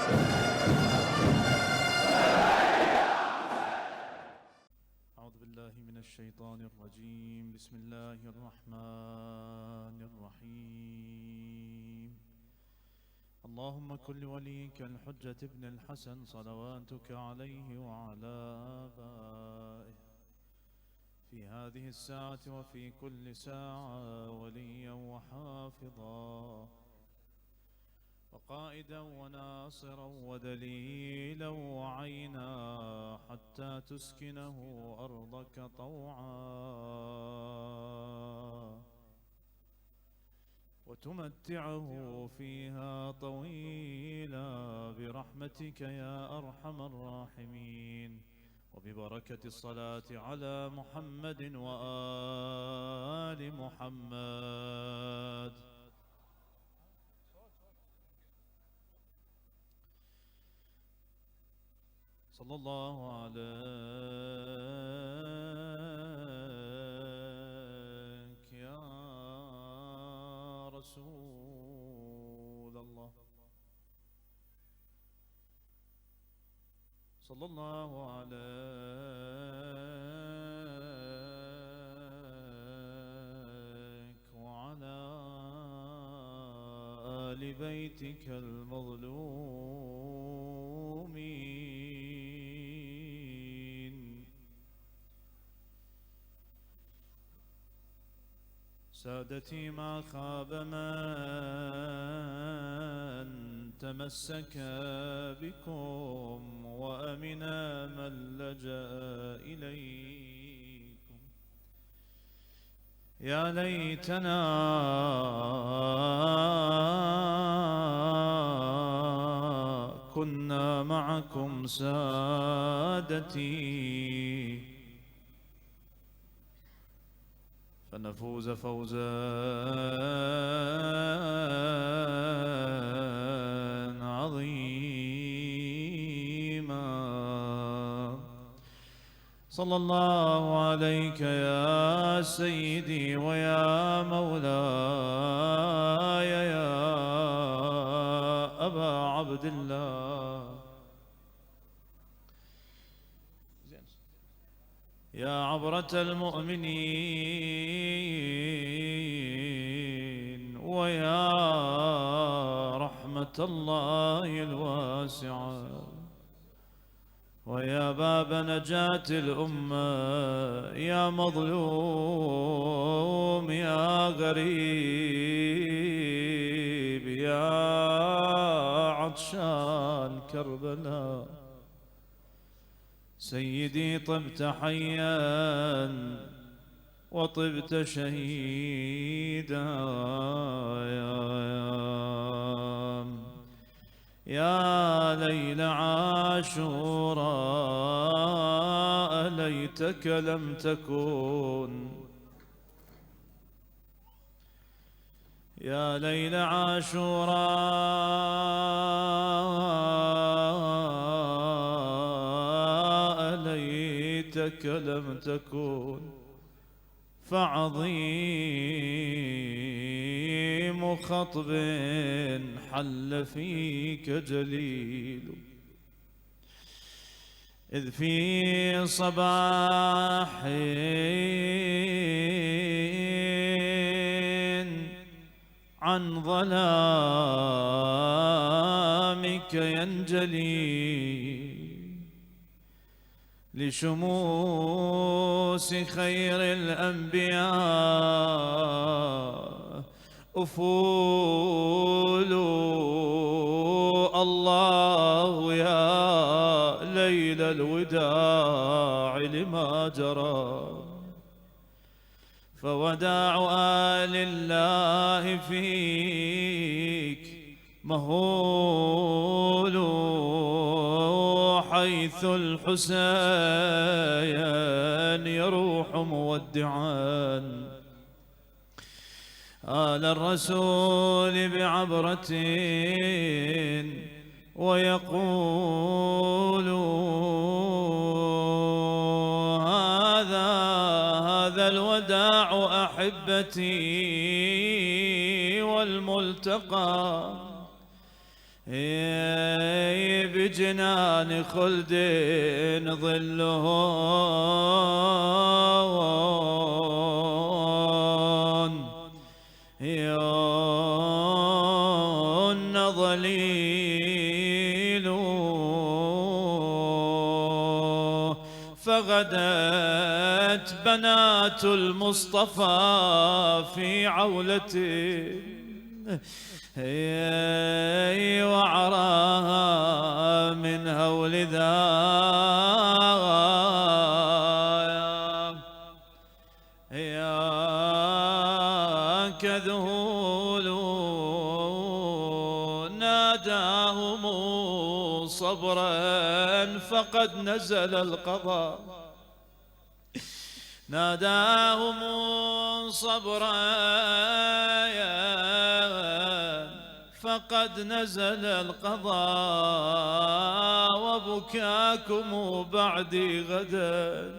أعوذ بالله من الشيطان الرجيم. بسم الله الرحمن الرحيم. اللهم كن لوليك الحجة ابن الحسن صلواتك عليه وعلى آبائه في هذه الساعة وفي كل ساعة وليا وحافظا وقائدا وناصرا ودليلا وعينا حتى تسكنه أرضك طوعا وتمتعه فيها طويلا برحمتك يا أرحم الراحمين وببركة الصلاة على محمد وآل محمد. صلى الله عليك يا رسول الله. صلى الله عليك وعلى آل بيتك المظلومين. سادتي ما خاب من تمسك بكم وأمنا من لجأ إليكم. يا ليتنا كنا معكم سادتي فنفوز فوزا عظيما. صلى الله عليك يا سيدي ويا مولاي يا أبا عبد الله، يا عبرة المؤمنين ويا رحمة الله الواسعة ويا باب نجاة الأمة، يا مظلوم يا غريب يا عطشان كربلاء. سيدي طبت حيا وطبت شهيدا يا ليل عاشوراء ليتك لم تكن، يا ليل عاشوراء ليتك لم تكن، فعظيم خطب حل فيك جليل، إذ في صباح عن ظلامك ينجلي لشموس خير الأنبياء أفولوا الله يا ليل الوداع لما جرى، فوداع آل الله فيك مهول حيث الحسين يروح مودعا آل الرسول بعبرة ويقول هذا الوداع أحبتي والملتقى بجنان خلد ظلهن يون ظليل فغدت بنات المصطفى في عولته وعراها من هول يا كذهول ناداهم صبرا فقد نزل القضاء ناداهم صبرا فقد نزل القضاء وبكاكم بعدي غدا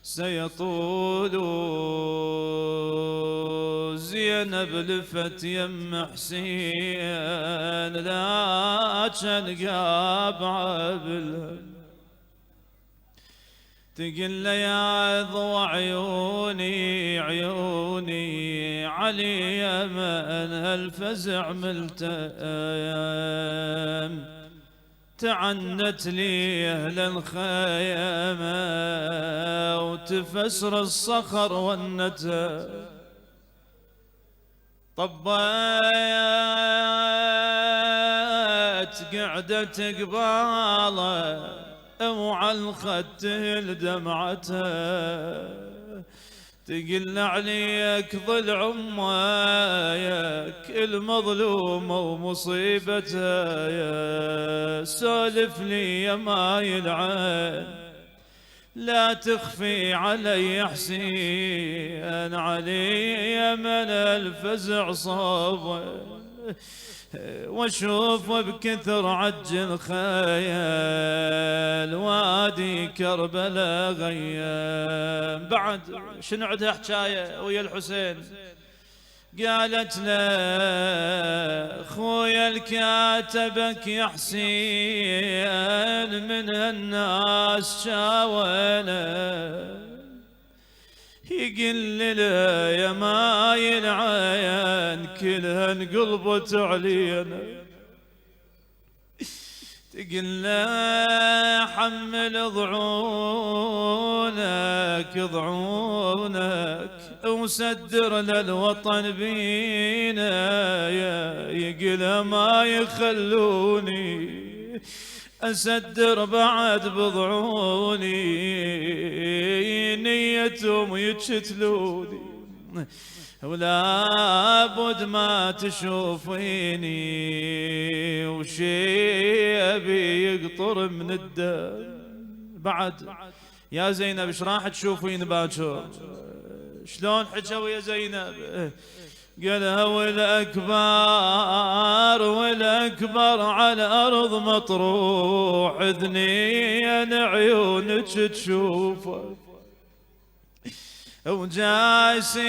سيطول زينب لفت يم حسين لكن قابعه بالهم تقل يا ضوى عيوني عيوني علي من هالفزع ملتئم تعنت لي أهل الخيمة وتفسر الصخر والنتى طبيت قعدت قباله وعلى الخد دمعتها تقل عليك ضلع امك المظلومه ومصيبتها يا سولف لي يا ماي العين لا تخفي علي حسين علي من الفزع صوبه واشوف بكثر عج الخيال وادي كربلاء غيام بعد شنو عندها حكايه ويا الحسين قالت له خويا الكاتبك يا حسين من الناس شاوله يقل له يا ماي العين كلها انقلبت علينا تقل له حمل ضعونك ضعونك وسدر للوطن بينا يقل ما يخلوني أسدر بعد بضعوني نيتهم يتشتلوني ولا بد ما تشوفيني وشيبي يقطر من الدم بعد يا زينب ايش راح تشوفين باكر شلون حكوا يا زينب قالها والأكبر والأكبر على الأرض مطروح اثنين عيونك تشوفه وجاسم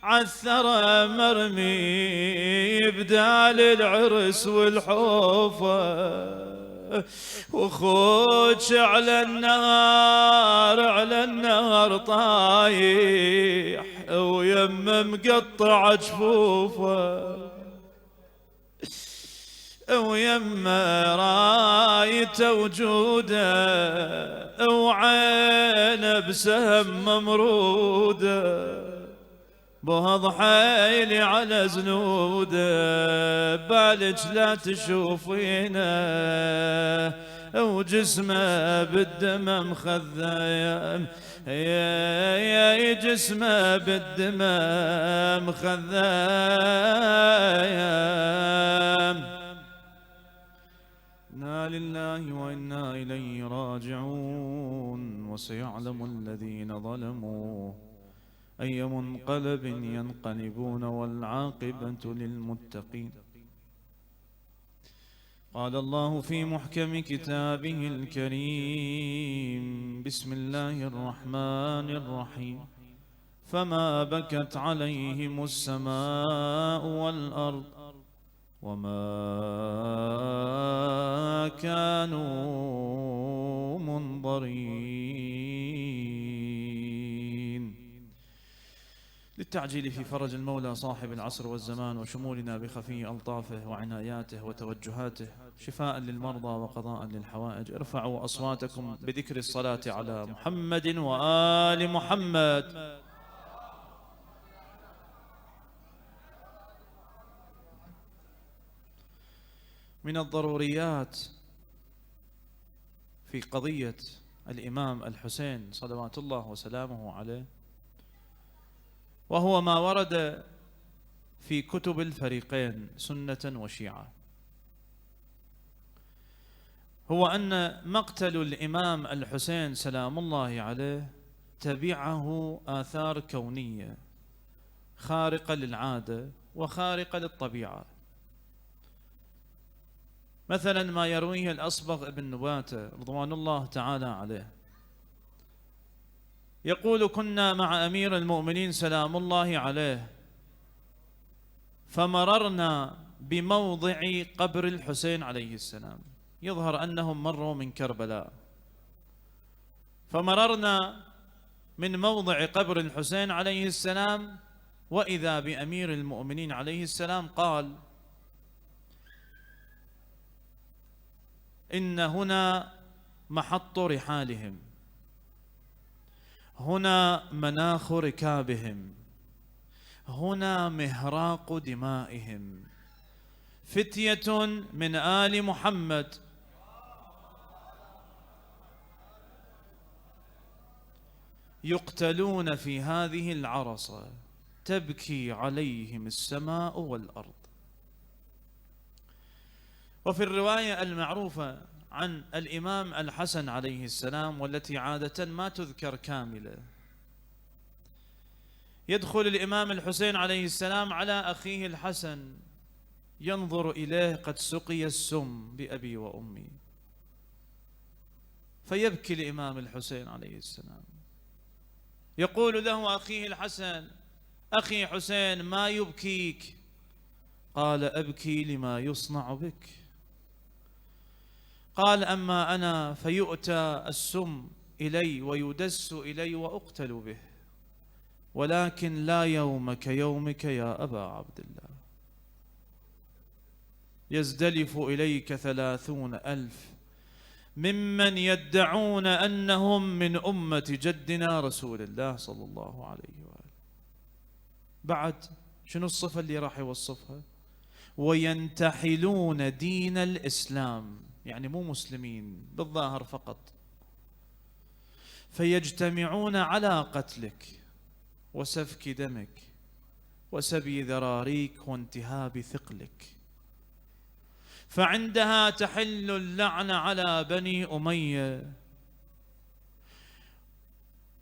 عالثرى مرمي بدال العرس والحوفه وخوش على النهر طايح ويم مقطع جفوفه ويم رايته وجوده وعينه بسهم ممروده بهض حيلي على زنوده بالك لا تشوفينه وجسمه بالدم مخذيم يا جسمه بالدم مخذيم إنا لله وإنا إليه راجعون وسيعلم الذين ظلموا أي منقلب ينقلبون والعاقبة للمتقين. قال الله في محكم كتابه الكريم بسم الله الرحمن الرحيم فما بكت عليهم السماء والأرض وما كانوا منظرين. للتعجيل في فرج المولى صاحب العصر والزمان، وشمولنا بخفي ألطافه وعناياته وتوجهاته، شفاء للمرضى وقضاء للحوائج. ارفعوا أصواتكم بذكر الصلاة على محمد وآل محمد. من الضروريات في قضية الإمام الحسين صلوات الله وسلامه عليه، وهو ما ورد في كتب الفريقين سنة وشيعة، هو أن مقتل الإمام الحسين سلام الله عليه تبعه آثار كونية خارقة للعادة وخارقة للطبيعة. مثلا ما يرويه الأصبغ ابن نباتة رضوان الله تعالى عليه، يقول: كنا مع أمير المؤمنين سلام الله عليه فمررنا بموضع قبر الحسين عليه السلام، يظهر أنهم مروا من كربلاء، فمررنا من موضع قبر الحسين عليه السلام، وإذا بأمير المؤمنين عليه السلام قال: إن هنا محط رحالهم، هنا مناخ ركابهم، هنا مهراق دمائهم، فتية من آل محمد يقتلون في هذه العرصة تبكي عليهم السماء والأرض. وفي الرواية المعروفة عن الإمام الحسن عليه السلام، والتي عادة ما تذكر كاملة، يدخل الإمام الحسين عليه السلام على أخيه الحسن ينظر إليه قد سقي السم بأبي وأمي، فيبكي الإمام الحسين عليه السلام، يقول له أخيه الحسن: أخي حسين ما يبكيك؟ قال: أبكي لما يصنع بك. قال: أما أنا فيؤتى السم إلي ويدس إلي وأقتل به، ولكن لا يوم كيومك يا أبا عبد الله. يزدلف إليك 30,000 ممن يدعون أنهم من أمة جدنا رسول الله صلى الله عليه وآله. بعد شنو الصفة اللي راح يوصفها؟ وينتحلون دين الإسلام، يعني مو مسلمين بالظاهر فقط، فيجتمعون على قتلك وسفك دمك وسبي ذراريك وانتهاب ثقلك. فعندها تحل اللعنة على بني أمية،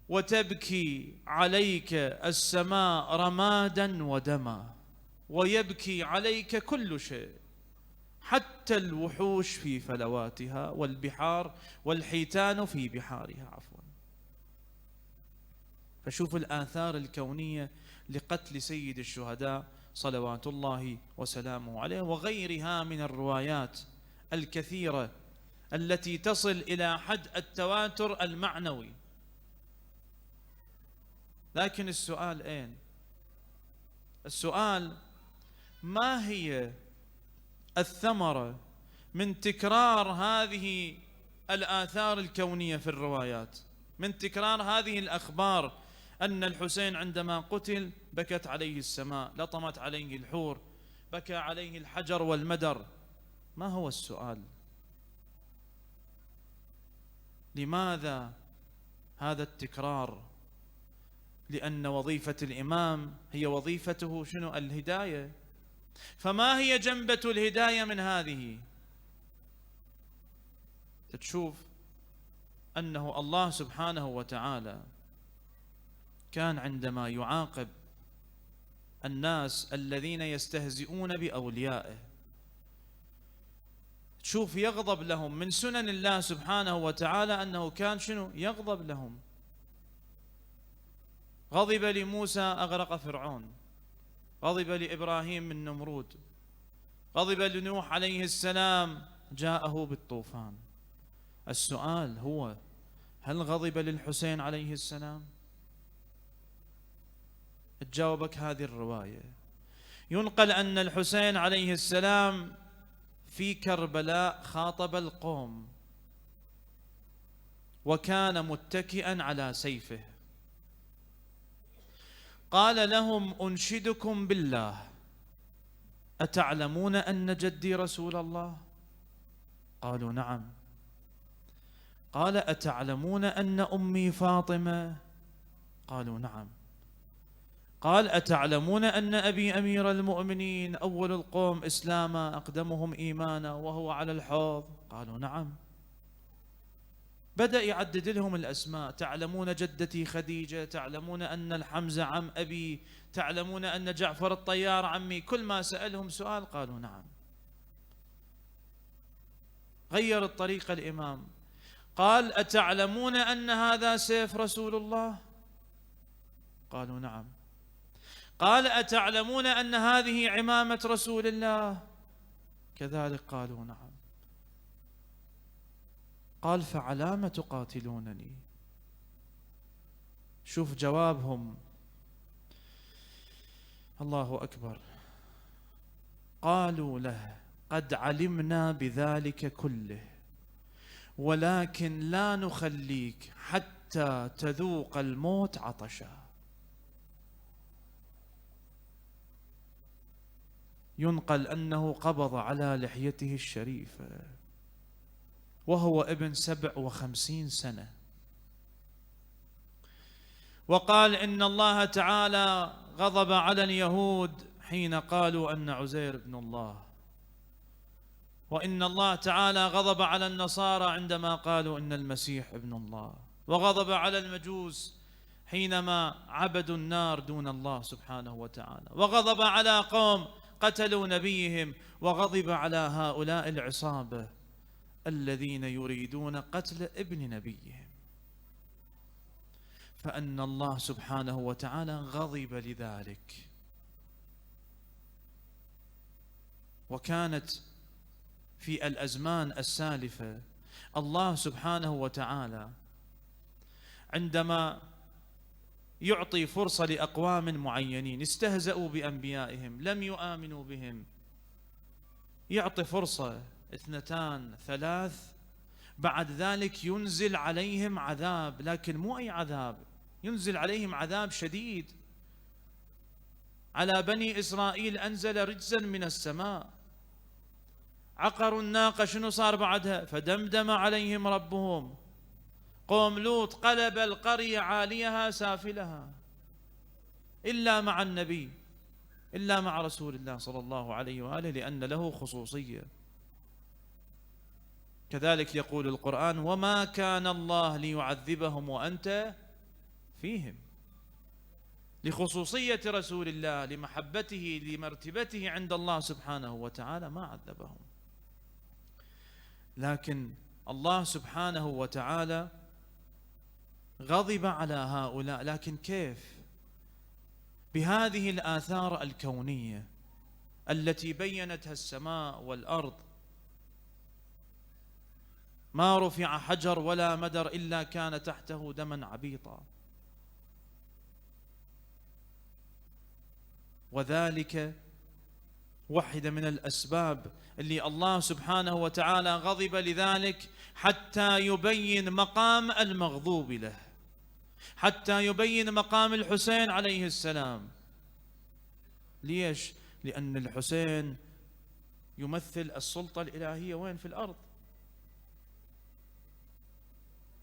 وتبكي عليك السماء رمادا ودما، ويبكي عليك كل شيء، حتى الوحوش في فلواتها والبحار والحيتان في بحارها عفوا. فشوف الآثار الكونية لقتل سيد الشهداء صلوات الله وسلامه عليه، وغيرها من الروايات الكثيرة التي تصل إلى حد التواتر المعنوي. لكن السؤال أين؟ السؤال: ما هي الثمرة من تكرار هذه الآثار الكونية في الروايات، من تكرار هذه الأخبار أن الحسين عندما قتل بكت عليه السماء، لطمت عليه الحور، بكى عليه الحجر والمدر؟ ما هو السؤال؟ لماذا هذا التكرار؟ لأن وظيفة الإمام هي وظيفته شنو؟ الهداية. فما هي جنبة الهداية من هذه؟ تشوف أنه الله سبحانه وتعالى كان عندما يعاقب الناس الذين يستهزئون بأوليائه، تشوف يغضب لهم. من سنن الله سبحانه وتعالى أنه كان شنو؟ يغضب لهم. غضب لموسى أغرق فرعون، غضب لإبراهيم من نمرود، غضب لنوح عليه السلام جاءه بالطوفان. السؤال هو: هل غضب للحسين عليه السلام؟ تجاوبك هذه الرواية. ينقل أن الحسين عليه السلام في كربلاء خاطب القوم وكان متكئا على سيفه، قال لهم: أنشدكم بالله، أتعلمون أن جدي رسول الله؟ قالوا: نعم. قال: أتعلمون أن أمي فاطمة؟ قالوا: نعم. قال: أتعلمون أن أبي أمير المؤمنين أول القوم إسلاما أقدمهم إيمانا وهو على الحوض؟ قالوا: نعم. بدأ يعدد لهم الأسماء: تعلمون جدتي خديجة، تعلمون أن الحمزة عم أبي، تعلمون أن جعفر الطيار عمي. كل ما سألهم سؤال قالوا: نعم. غير الطريقة الإمام، قال: أتعلمون أن هذا سيف رسول الله؟ قالوا: نعم. قال: أتعلمون أن هذه عمامة رسول الله؟ كذلك قالوا: نعم. قال: فعلام تقاتلونني؟ شوف جوابهم، الله أكبر. قالوا له: قد علمنا بذلك كله، ولكن لا نخليك حتى تذوق الموت عطشا. ينقل أنه قبض على لحيته الشريفة وهو ابن 57 سنة، وقال إن الله تعالى غضب على اليهود حين قالوا أن عزير ابن الله، وإن الله تعالى غضب على النصارى عندما قالوا إن المسيح ابن الله، وغضب على المجوس حينما عبدوا النار دون الله سبحانه وتعالى، وغضب على قوم قتلوا نبيهم، وغضب على هؤلاء العصابة الذين يريدون قتل ابن نبيهم. فأن الله سبحانه وتعالى غضب لذلك. وكانت في الأزمان السالفة الله سبحانه وتعالى عندما يعطي فرصة لأقوام معينين استهزأوا بأنبيائهم لم يؤمنوا بهم، يعطي فرصة 2 3، بعد ذلك ينزل عليهم عذاب، لكن مو أي عذاب، ينزل عليهم عذاب شديد. على بني إسرائيل أنزل رجزا من السماء، عقروا الناقة، شنو صار بعدها؟ فدمدم عليهم ربهم. قوم لوط قلب القرية عاليها سافلها، إلا مع النبي، إلا مع رسول الله صلى الله عليه وآله، لأن له خصوصية. كذلك يقول القرآن: وما كان الله ليعذبهم وأنت فيهم، لخصوصية رسول الله، لمحبته، لمرتبته عند الله سبحانه وتعالى ما عذبهم. لكن الله سبحانه وتعالى غضب على هؤلاء، لكن كيف؟ بهذه الآثار الكونية التي بينتها السماء والأرض. ما رفع حجر ولا مدر إلا كان تحته دما عبيطا، وذلك واحدة من الأسباب اللي الله سبحانه وتعالى غضب لذلك، حتى يبين مقام المغضوب له، حتى يبين مقام الحسين عليه السلام. ليش؟ لأن الحسين يمثل السلطة الإلهية وين؟ في الأرض،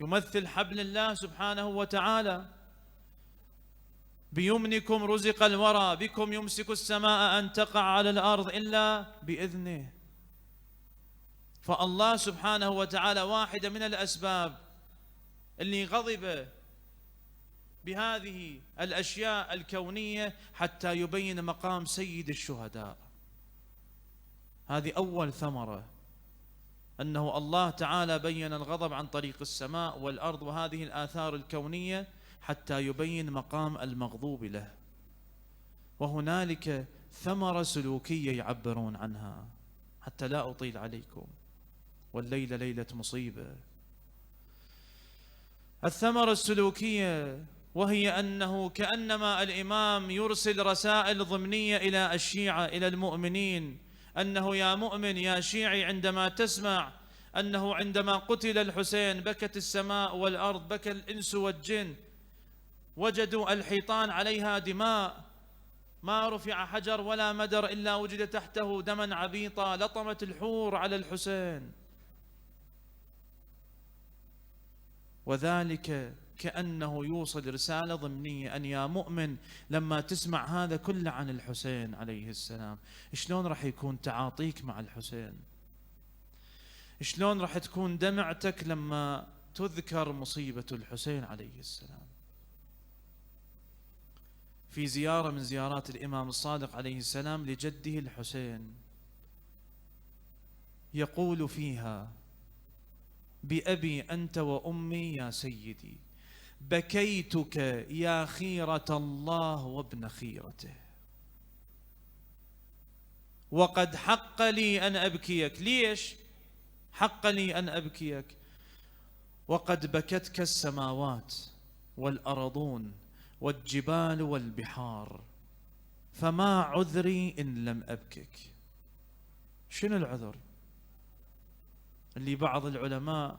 يمثل حبل الله سبحانه وتعالى. بيمنكم رزق الورى، بكم يمسك السماء أن تقع على الأرض إلا بإذنه. فالله سبحانه وتعالى واحدة من الأسباب اللي غضب بهذه الأشياء الكونية حتى يبين مقام سيد الشهداء. هذه أول ثمرة، أنه الله تعالى بين الغضب عن طريق السماء والأرض وهذه الآثار الكونية حتى يبين مقام المغضوب له. وهنالك ثمرة سلوكية يعبرون عنها حتى لا أطيل عليكم. والليلة ليلة مصيبة. الثمرة السلوكية، وهي أنه كأنما الإمام يرسل رسائل ضمنية إلى الشيعة، إلى المؤمنين، أنه يا مؤمن يا شيعي، عندما تسمع أنه عندما قتل الحسين بكت السماء والأرض، بكى الإنس والجن، وجدوا الحيطان عليها دماء، ما رفع حجر ولا مدر إلا وجد تحته دما عبيطا، لطمت الحور على الحسين. وذلك كأنه يوصل رسالة ضمنية أن يا مؤمن لما تسمع هذا كله عن الحسين عليه السلام، شلون راح يكون تعاطيك مع الحسين؟ شلون راح تكون دمعتك لما تذكر مصيبة الحسين عليه السلام؟ في زيارة من زيارات الإمام الصادق عليه السلام لجده الحسين، يقول فيها: بأبي أنت وأمي يا سيدي، بكيتك يا خيرة الله وابن خيرته، وقد حق لي أن أبكيك. ليش حق لي أن أبكيك؟ وقد بكتك السماوات والأرضون والجبال والبحار، فما عذري إن لم أبكك. شنو العذر؟ اللي بعض العلماء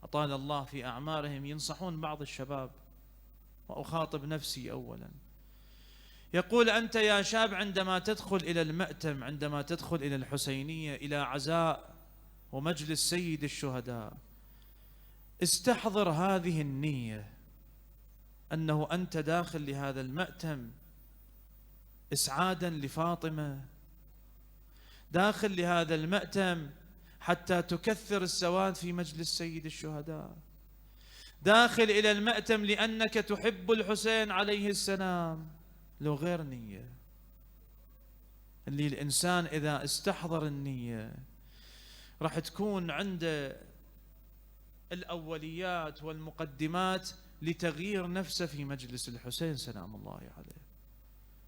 أطال الله في أعمارهم ينصحون بعض الشباب، وأخاطب نفسي أولا، يقول: أنت يا شاب عندما تدخل إلى المأتم، عندما تدخل إلى الحسينية، إلى عزاء ومجلس سيد الشهداء، استحضر هذه النية، أنه أنت داخل لهذا المأتم إسعادا لفاطمة، داخل لهذا المأتم حتى تكثر السواد في مجلس سيد الشهداء، داخل إلى المأتم لأنك تحب الحسين عليه السلام. لو غير نية، اللي الإنسان إذا استحضر النية راح تكون عنده الأوليات والمقدمات لتغيير نفسه في مجلس الحسين سلام الله عليه.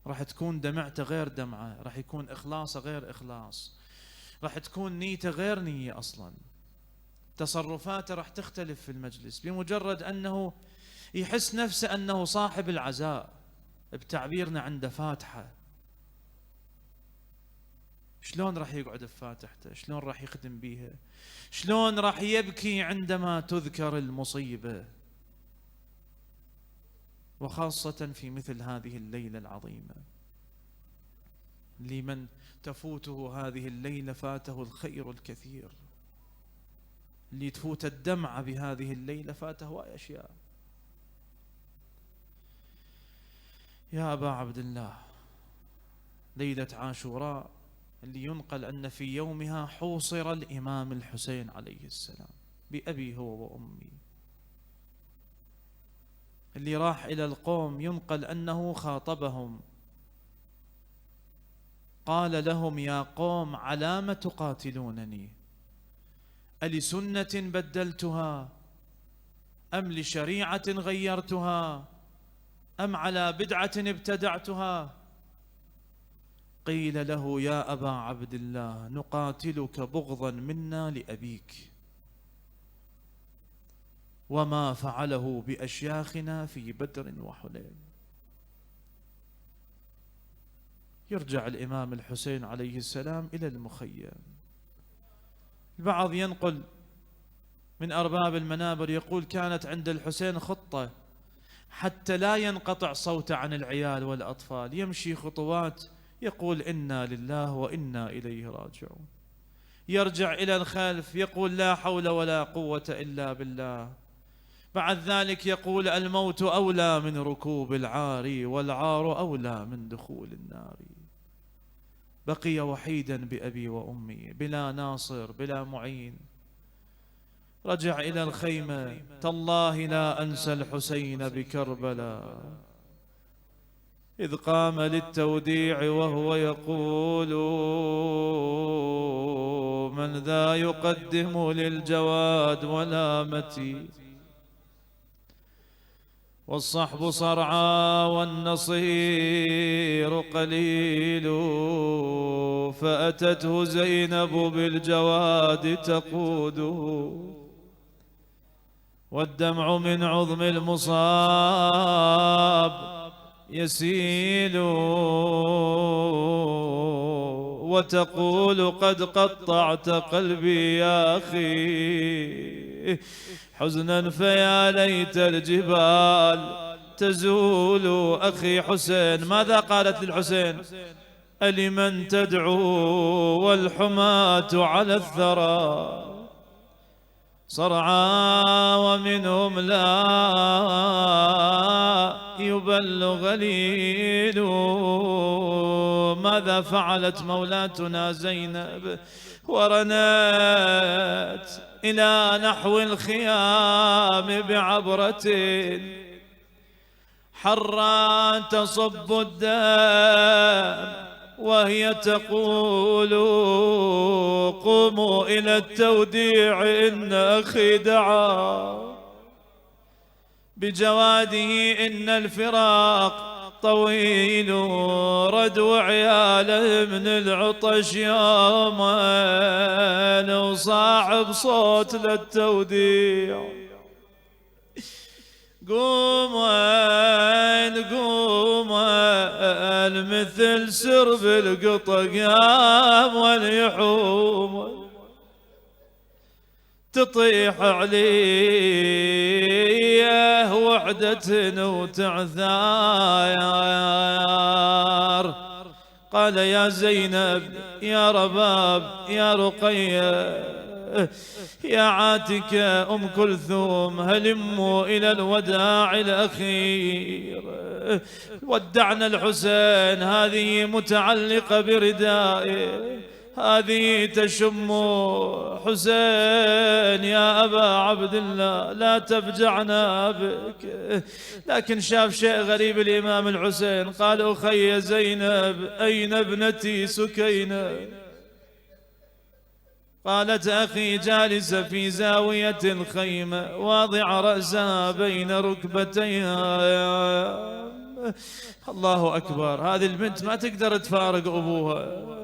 راح تكون دمعته غير دمعة، راح يكون إخلاصه غير إخلاص، راح تكون نيته غير نية أصلا، تصرفاته راح تختلف في المجلس بمجرد أنه يحس نفسه أنه صاحب العزاء، بتعبيرنا عنده فاتحة. شلون راح يقعد بفاتحته؟ شلون راح يخدم بيها؟ شلون راح يبكي عندما تذكر المصيبة؟ وخاصة في مثل هذه الليلة العظيمة، لمن تفوته هذه الليلة فاته الخير الكثير، اللي تفوت الدمعة بهذه الليلة فاته أشياء. يا أبا عبد الله، ليلة عاشوراء اللي ينقل أن في يومها حوصر الإمام الحسين عليه السلام بأبي هو وأمي، اللي راح إلى القوم ينقل أنه خاطبهم، قال لهم: يا قوم علام تقاتلونني؟ ألسنة بدلتها؟ أم لشريعة غيرتها؟ أم على بدعة ابتدعتها؟ قيل له: يا أبا عبد الله، نقاتلك بغضا منا لأبيك، وما فعله بأشياخنا في بدر وحنين. يرجع الإمام الحسين عليه السلام إلى المخيم. البعض ينقل من أرباب المنابر يقول: كانت عند الحسين خطة حتى لا ينقطع صوته عن العيال والأطفال، يمشي خطوات يقول: إنا لله وإنا إليه راجعون، يرجع إلى الخلف يقول: لا حول ولا قوة إلا بالله. بعد ذلك يقول: الموت أولى من ركوب العار، والعار أولى من دخول النار. بقي وحيدا بأبي وأمي، بلا ناصر بلا معين. رجع إلى الخيمة: تالله لا أنسى الحسين بكربلاء، إذ قام للتوديع وهو يقول: من ذا يقدم للجواد ولامتي. والصحب صرعى والنصير قليل، فأتته زينب بالجواد تقوده، والدمع من عظم المصاب يسيل، وتقول قد قطعت قلبي يا أخي حزنا فيا ليت الجبال تزول. أخي حسين ماذا قالت للحسين؟ ألمن تدعو والحماة على الثرى صرعى ومنهم لا يبل غليل. ماذا فعلت مولاتنا زينب؟ ورنت إلى نحو الخيام بعبرة حرا تصب الدم، وهي تقول قوموا إلى التوديع إن أخي دعا بجواده إن الفراق طويل. ردوا عياله من العطش يوما وصاحب صوت للتوديع قوم وين قوم وين مثل سرب القطا قام واليحوم تطيح عليه وحدة وتعثار. قال يا زينب يا رباب يا رقية يا عاتكة أم كلثوم هلموا إلى الوداع الأخير، ودعنا الحسين، هذه متعلقة بردائه، هذه تشم حسين يا أبا عبد الله لا تفجعنا بك. لكن شاف شيء غريب الإمام الحسين، قال أخي زينب أين ابنتي سكينة؟ قالت أخي جالسة في زاوية الخيمة واضع رأسها بين ركبتيها. الله أكبر، هذه البنت ما تقدر تفارق أبوها.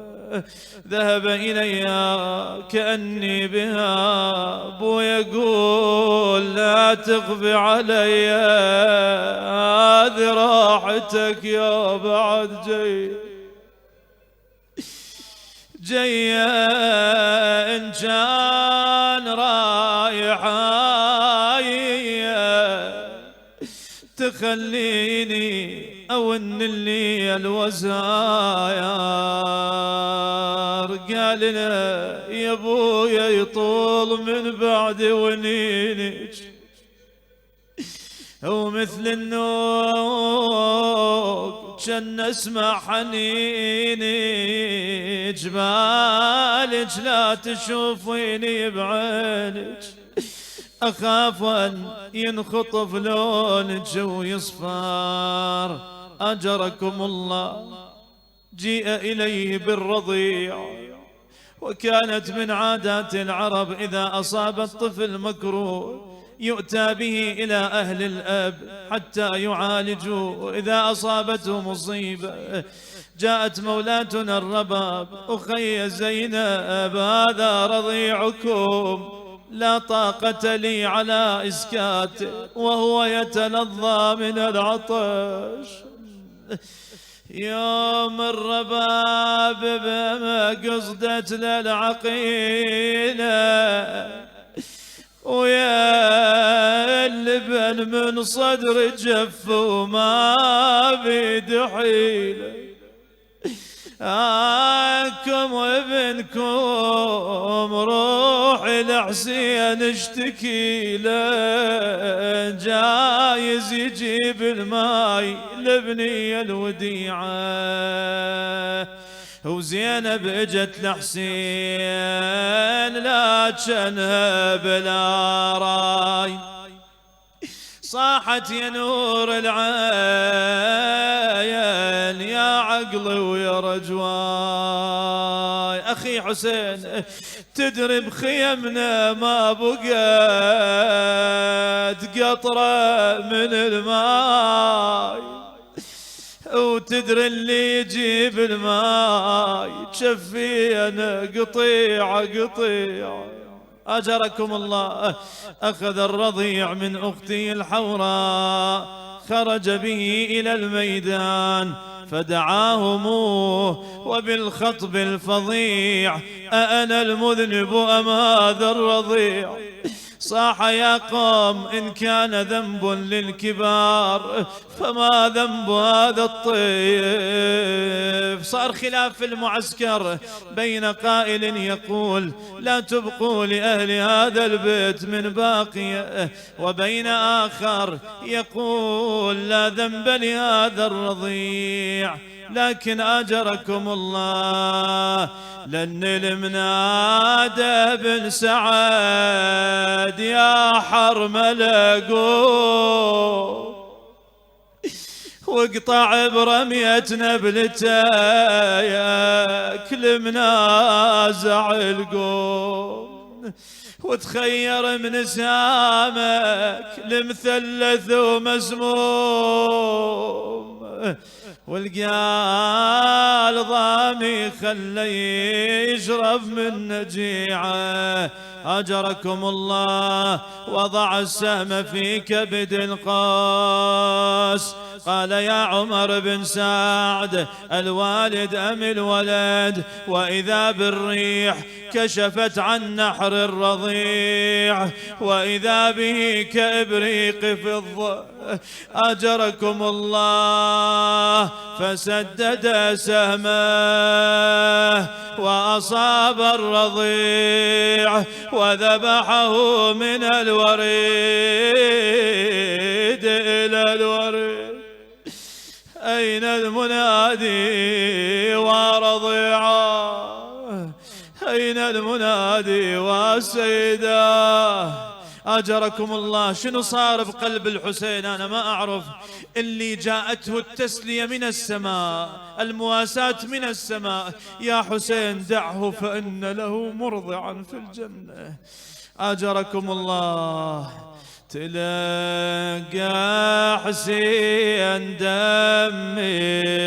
ذهب إليها كأني بها، أبو يقول لا تخفي علي هذه راحتك يا بعد جاي إن كان رايح تخليني أون اللي الوزاير. قال له يا ابويا يطول من بعد ونينك ومثل النوق كان اسمع حنيني جبالك لا تشوفيني بعينك أخاف أن ينخطف لونك ويصفار. أجركم الله جيء إليه بالرضيع، وكانت من عادات العرب إذا أصاب الطفل مكروه يؤتى به إلى أهل الأب حتى يعالجوا، وإذا أصابته مصيبة جاءت مولاتنا الرباب أخي زينب هذا رضيعكم لا طاقة لي على إسكاته وهو يتلظى من العطش. يوم الرباب بما قصدت للعقيلة ويا اللبن من صدر جف وما بيد حيله. كم ابنكم روح لحسين اشتكي له جايز يجيب الماي لبني الوديعة. وزينب اجت لحسين لكنها بلا راي صاحت يا نور العين يا عقلي ويا رجواي. أخي حسين تدري بخيمنا ما بقت قطرة من الماي، وتدري اللي يجيب الماي تشفينا قطيعة قطيعة. أجركم الله. أخذ الرضيع من أختي الحوراء، خرج به إلى الميدان فدعاهم وبالخطب الفظيع: أأنا المذنب أم هذا الرضيع؟ صاح: يا قوم إن كان ذنب للكبار فما ذنب هذا الطيف. صار خلاف في المعسكر بين قائل يقول: لا تبقوا لأهل هذا البيت من باقية، وبين آخر يقول: لا ذنب لهذا الرضيع. لكن أجركم الله لن المنادى بن سعد: يا حرملة قوم واقطع برمية نبلتك لمنازع القوم، وتخير من سامك لمثلث ومسموم، والقال ضامي خلي يشرب من نجيعه. أجركم الله. وضع السهم في كبد القوس. قال: يا عمر بن سعد، الوالد أم الولد؟ وإذا بالريح كشفت عن نحر الرضيع، وإذا به كإبريق فضة. أجركم الله. فسدد سهمه وأصاب الرضيع وذبحه من الوريد إلى الوريد. أين المنادي ورضيعه؟ أين المنادي وسيداه؟ أجركم الله. شنو صار بقلب الحسين أنا ما أعرف. اللي جاءته التسلية من السماء، المواساة من السماء: يا حسين دعه فإن له مرضعا في الجنة. أجركم الله. تلقى حسين دم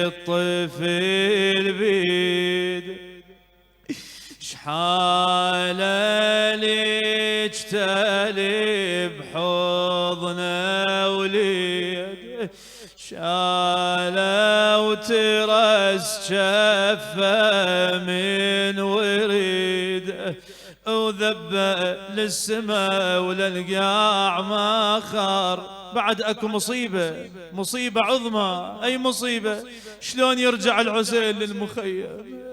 الطفل بيد، شحاله ليجتلي بحضنه وليد، شاله وترس شفه من وريد، وذب للسما وللقاع ما خار. بعد اكو مصيبة، مصيبة عظمى. اي مصيبة؟ شلون يرجع الحسين للمخيم؟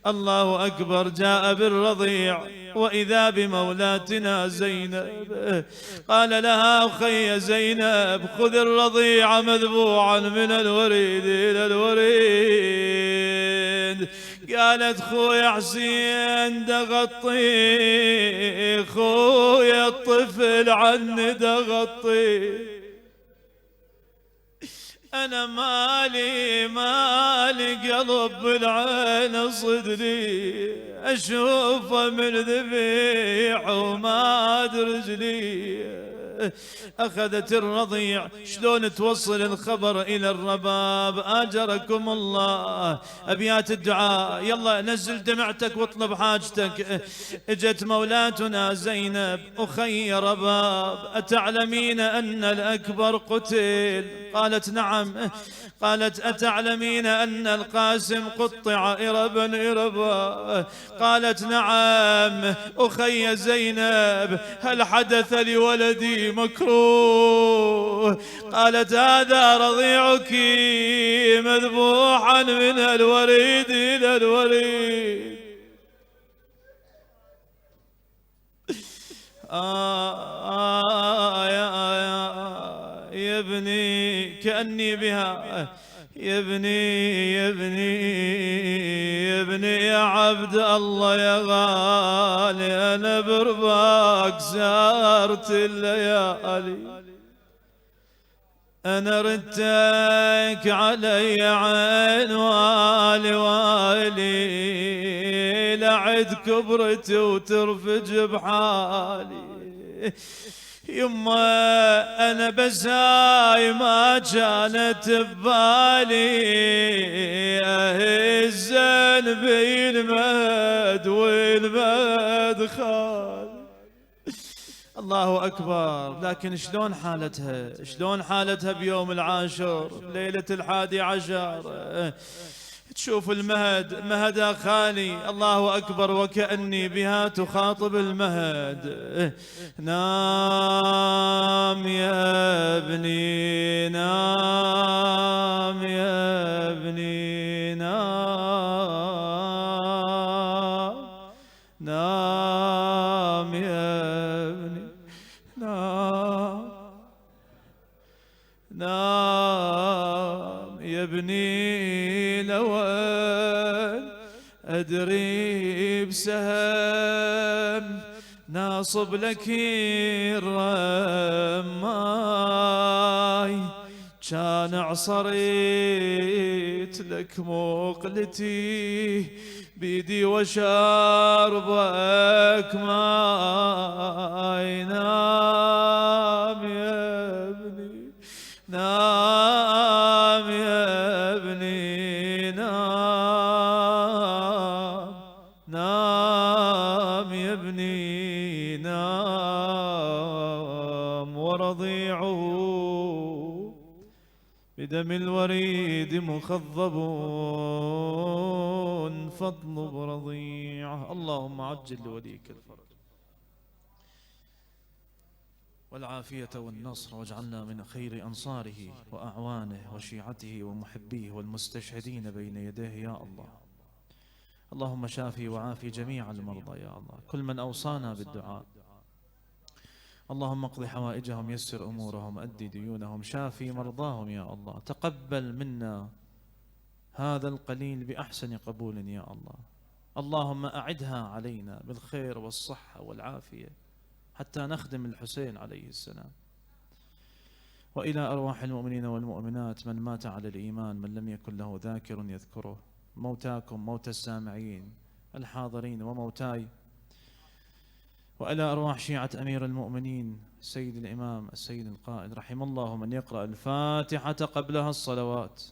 الله اكبر. جاء بالرضيع واذا بمولاتنا زينب. قال لها: اخي زينب، خذ الرضيع مذبوعا من الوريد الى الوريد. قالت: خويا حسين دغطي، خويا الطفل عني دغطي، أنا مالي قلب بالعين صدري، أشوفه من ذبيح وما رجلي. أخذت الرضيع. شلون توصل الخبر إلى الرباب؟ أجركم الله. أبيات الدعاء. يلا نزل دمعتك واطلب حاجتك. اجت مولاتنا زينب: أخي رباب، أتعلمين أن الأكبر قتل؟ قالت: نعم. قالت: أتعلمين أن القاسم قطع إربا إربا؟ قالت: نعم. أخي زينب، هل حدث لولدي مكروه؟ قالت: هذا رضيعك مذبوحا من الوريد إلى الوريد. يا ابني كأني بها، يا ابني يا ابني يا ابني يا عبد الله يا غالي، أنا برباك سارت الليالي، أنا ردتك علي عين والي والي، لعد كبرت وترفج بحالي. يما أنا بس هاي ما كانت ببالي، أهزن بالمد والمدخل. الله أكبر. لكن شلون حالتها، شلون حالتها بيوم العاشر ليلة 11؟ تشوف المهد، مهد خالي. الله أكبر. وكأني بها تخاطب المهد. نام يا ابني، نام يا ابني، نام، نام يا ابني، نام، نام يا ابني. لو أدري بسهم ناصب لك الرماي، كان عصريت لك مقلتي بيدي وشاربك ماي. نام يا ابني، نام يا ابني، نام، نام يا ابني، نام. ورضيعه بدم الوريد مخضب، فاطلب رضيعه. اللهم عجل لوليك الفرج والعافية والنصر، واجعلنا من خير أنصاره وأعوانه وشيعته ومحبيه والمستشهدين بين يديه يا الله. اللهم شافي وعافي جميع المرضى يا الله، كل من أوصانا بالدعاء. اللهم اقض حوائجهم، يسر أمورهم، أدي ديونهم، شافي مرضاهم يا الله. تقبل منا هذا القليل بأحسن قبول يا الله. اللهم أعدها علينا بالخير والصحة والعافية حتى نخدم الحسين عليه السلام. وإلى أرواح المؤمنين والمؤمنات من مات على الإيمان، من لم يكن له ذاكر يذكره، موتاكم، موتى السامعين الحاضرين وموتاي. وإلى أرواح شيعة أمير المؤمنين السيد الإمام السيد القائد، رحم الله من يقرأ الفاتحة قبلها الصلوات.